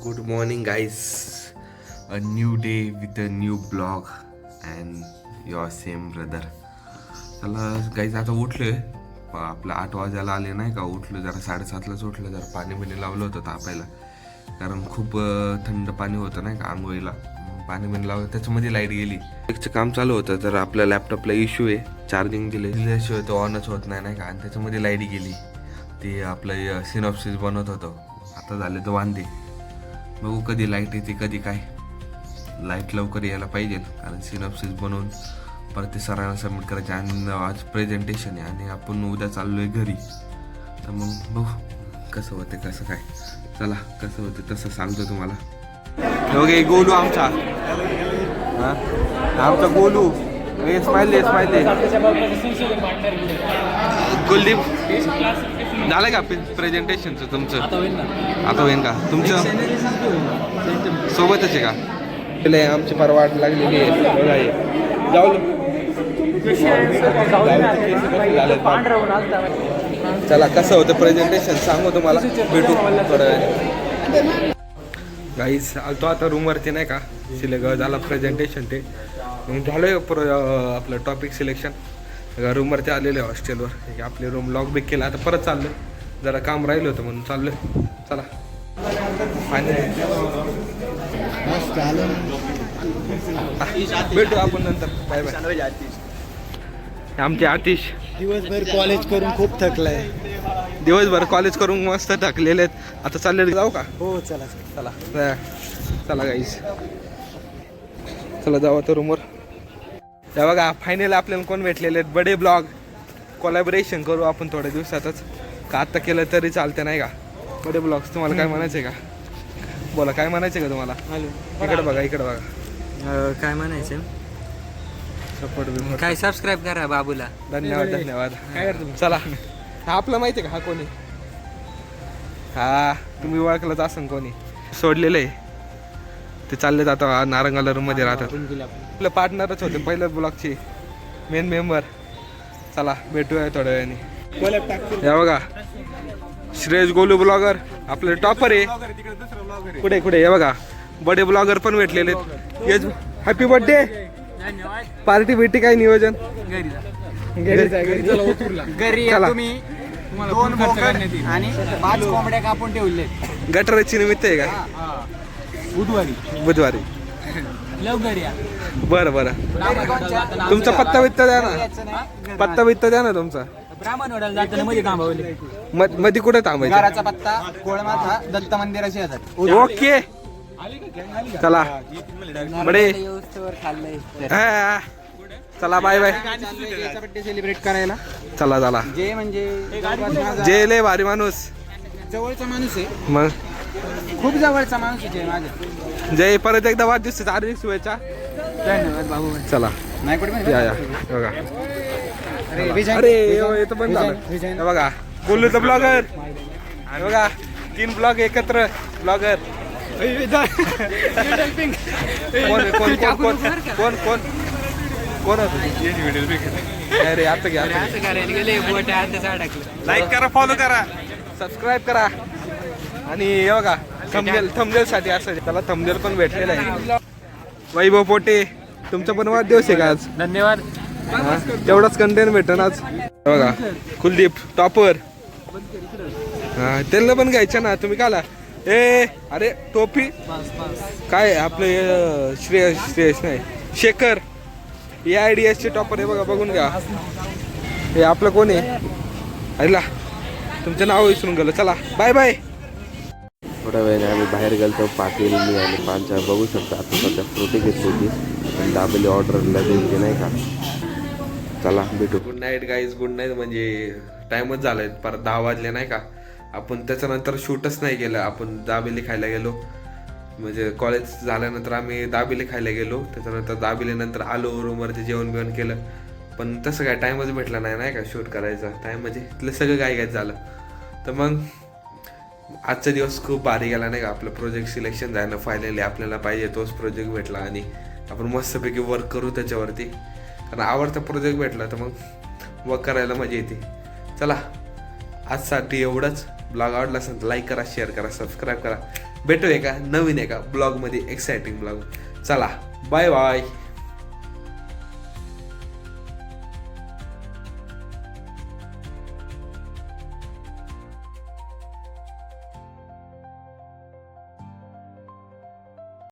Good morning, guys. A new day with a new blog and your same brother. चला guys आता उठलोय. आपलं 8 वाजायला आले नाही का. उठलो जरा 7:30लाच उठलो. जरा पाणी बिणी लावलं होतं तापायला, कारण खूप थंड पाणी होतं नाही का आंघोळीला. पाणी बिणी लावलं, त्याच्यामध्ये लाईट गेली. एकचं काम चालू होतं तर आपल्या लॅपटॉपला इश्यू आहे. चार्जिंग दिल्याशिवाय तो ऑनच होत नाही का. आणि त्याच्यामध्ये लाईट गेली. ते आपलं सिनॉप्सिस बनवत होतं. आता झाले तर वांदे. बघू कधी लाईट येते कधी काय. लाईट लवकर यायला पाहिजे, कारण सिनॉप्सिस बनवून परत ते सरांना सबमिट करायचे. आणि आज प्रेझेंटेशन आहे आणि आपण उद्या चाललोय घरी. तर मग बघू कसं होते कसं काय. चला कसं होते तसं सांगतो तुम्हाला. ओके गोलू आमचा आमचा गोलू स्माइल कुलदीप झालं का प्रेझेंटेशनचं तुमचं? आता होईन का तुमचं? सोबतच आहे का? आमची फार वाट लागलेली आहे. जाऊ चला कसं होतं प्रेझेंटेशन सांगू तुम्हाला. भेटू थोड्या वेळाने. गाईस आलतो आता रूमवरती नाही का. झाला प्रेझेंटेशन ते झालं आपलं टॉपिक सिलेक्शन. रूमवरती आलेलं आहे हॉस्टेलवर. आपले रूम लॉक बिक केला. आता परत चाललो, जरा काम राहिलं होतं म्हणून चाललो. चला भेटू आपण नंतर. Bye bye. आमचे आतिश दिवसभर कॉलेज करून खूप थकलाय. दिवसभर कॉलेज करून मस्त थकलेले आहेत. आता चालले जाऊ का? हो चला चला चला गाईस, चला जाऊ आता रूमवर. त्या बघा फायनल आपल्याला कोण भेटलेले आहेत. बडे ब्लॉग कोलॅबरेशन करू आपण थोड्या दिवसातच. का आत्ता केलं तरी चालतं नाही का. बडे ब्लॉग्स तुम्हाला काय म्हणायचं का? बोला काय म्हणायचं का तुम्हाला? इकडे बघा इकडे बघा. काय म्हणायचं? सपोर्ट काय सबस्क्राईब करा बाबूला. धन्यवाद धन्यवाद. काय करतो चला. हा आपला माहिती आहे का? हा कोणी? हा तुम्ही ओळखलंच असं कोणी. सोडलेलं आहे ते. चालले आता नारंगाला रूममध्ये राहतात. आपलं पार्टनरच होते पहिल्या ब्लॉगची मेन मेंबर. चला भेटूया थोड्या वेळाने. या बघा श्रेयस गोलू ब्लॉगर आपले टॉपर आहे. कुठे कुठे हे बघा बडे ब्लॉगर पण भेटलेले. Happy birthday. पार्टी बिर्टी काय नियोजन? घरी तुम्ही 2 बोकड आणि 5 कोंबड्या कापून ठेवले. गटराची निमित्त आहे का? बुधवारी लवकर या. बरं बरं. तुमचा पत्ता बित्ता द्या ना. पत्ता बित्ता द्या ना तुमचा. ब्राह्मण वडाला जाताना मध्ये थांबवले. मध्ये कुठे थांबायचं? घराचा पत्ता कोळमाथा दत्त मंदिराशी येतात. ओके चला बडे. चला बाय बाय. बर्थडे सेलिब्रेट करायला. चला चला. जे म्हणजे जे लय भारी माणूस. जवळचा माणूस आहे. मग खूप जवळचा माणूस आहे माझ्या. जय परत एकदा वाढदिवस हार्दिक शुभेच्छा. धन्यवाद बाबू. चला नाही कुठे या बघा. अरे येतं पण झालं. हे बघा बोललो तर ब्लॉगर. आणि बघा 3 ब्लॉग एकत्र ब्लॉगर. कोण कोण कोण कोण कोण कोण अरे आता घ्या. लाईक करा, फॉलो करा, सबस्क्राईब करा. आणि हे बघा थंबनेल साठी असं त्याला थंबनेल पण भेटलेलं आहे. वैभव पोटे तुमचा पण वाढदिवस आहे का आज? धन्यवाद. तेवढाच कंटेंट भेटन आज. बघा कुलदीप टॉपर. हा त्यांना पण घ्यायचं ना तुम्ही. काला अरे टोपी काय आपलं श्रेयस नाही शेखर AIDS चे टॉपर आहे बघा. बघून घ्या. हे आपलं कोण आहे? अरेला तुमचं नाव विसरून गेलं. चला बाय बाय. थोड्या वेळाने आम्ही बाहेर गेलो. पाटील मी आणि पांचा बघू शकता. आता सध्या फ्रुटी घेतली होती आणि दाबेली ऑर्डरला द्यायची नाही का. चला भेटू. Good night guys. Good night म्हणजे टाइमच झालाय. परत 10 वाजले नाही का. आपण त्याच्यानंतर शूटच नाही केलं. आपण दाबेली खायला गेलो. म्हणजे कॉलेज झाल्यानंतर आम्ही दाबेली खायला गेलो. त्याच्यानंतर दाबेलीनंतर आलो रूमवरती जेवण बिवण केलं. पण तसं काय टाईमच भेटला नाही का शूट करायचा. टाईम म्हणजे तिथलं सगळं काय झालं. तर मग आजचा दिवस खूप भारी गेला नाही का. आपलं प्रोजेक्ट सिलेक्शन झालं. फायनली आपल्याला पाहिजे तोच प्रोजेक्ट भेटला आणि आपण मस्तपैकी वर्क करू त्याच्यावरती. कारण आवडता प्रोजेक्ट भेटला तर मग वर्क करायला मजा येते. चला आजसाठी एवढंच. ब्लॉग आवडला असेल तर लाईक करा, शेअर करा, सबस्क्राईब करा भेटू एका नवीन एका ब्लॉगमध्ये, एक्साइटिंग ब्लॉग. चला बाय बाय.